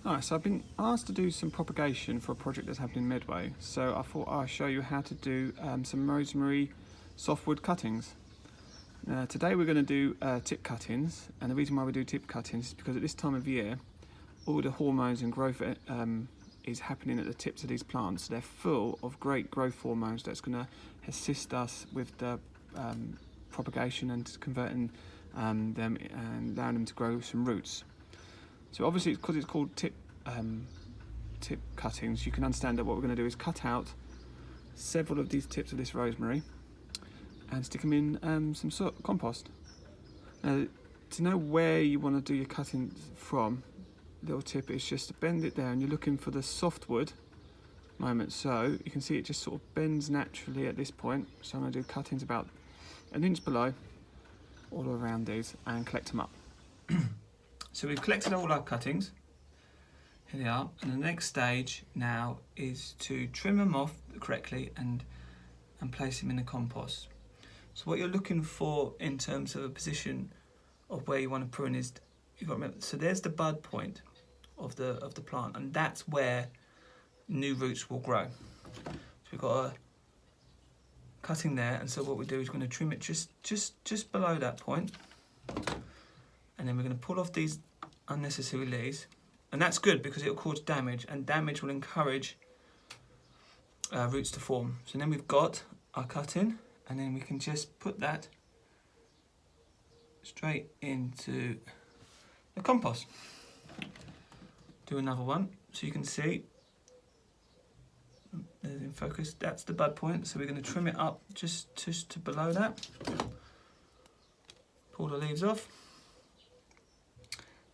Alright, so I've been asked to do some propagation for a project that's happening in Medway, so I thought I'd show you how to do some rosemary softwood cuttings. Today we're going to do tip cuttings, and the reason why we do tip cuttings is because at this time of year all the hormones and growth is happening at the tips of these plants. They're full of great growth hormones that's going to assist us with the propagation and converting them and allowing them to grow some roots. So obviously, because it's called tip cuttings, you can understand that what we're going to do is cut out several of these tips of this rosemary and stick them in some sort of compost. Now, to know where you want to do your cuttings from, little tip is just to bend it down. You're looking for the softwood moment, so you can see it just sort of bends naturally at this point. So I'm going to do cuttings about an inch below, all around these, and collect them up. So we've collected all our cuttings, here they are, and the next stage now is to trim them off correctly and place them in the compost. So what you're looking for in terms of a position of where you want to prune is, you've got to remember, so there's the bud point of the plant, and that's where new roots will grow. So we've got a cutting there, and so what we do is we're going to trim it just below that point. And then we're going to pull off these unnecessary leaves, and that's good because it will cause damage, and damage will encourage roots to form. So then we've got our cutting, and then we can just put that straight into the compost. Do another one so you can see. There's in focus. That's the bud point. So we're going to trim it up just to below that. Pull the leaves off.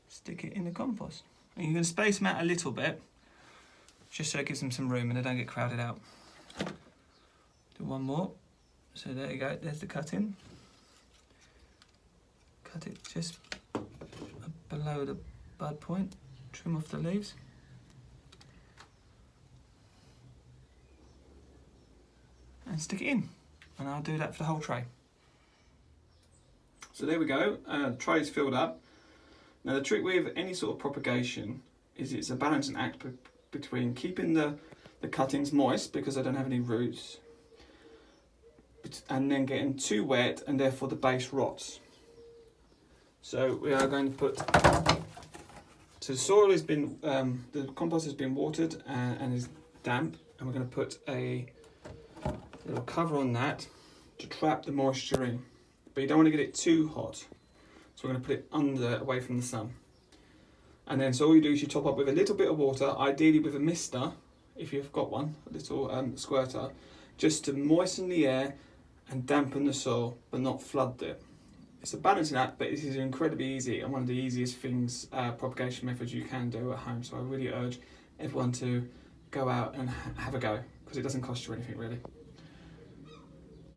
Stick it in the compost. And you're going to space them out a little bit, just so it gives them some room and they don't get crowded out. Do one more. So there you go, there's the cutting. Cut it just below the bud point, trim off the leaves. And stick it in. And I'll do that for the whole tray. So there we go, tray's filled up. Now the trick with any sort of propagation is it's a balancing act between keeping the cuttings moist because they don't have any roots, and then getting too wet and therefore the base rots. So we are going to put, so the soil has been, the compost has been watered and is damp, and we're going to put a little cover on that to trap the moisture in. But you don't want to get it too hot. So we're going to put it under, away from the sun. And then so all you do is you top up with a little bit of water, ideally with a mister, if you've got one, a little squirter, just to moisten the air and dampen the soil, but not flood it. It's a balancing act, but it is incredibly easy and one of the easiest things, propagation methods you can do at home. So I really urge everyone to go out and have a go, because it doesn't cost you anything really.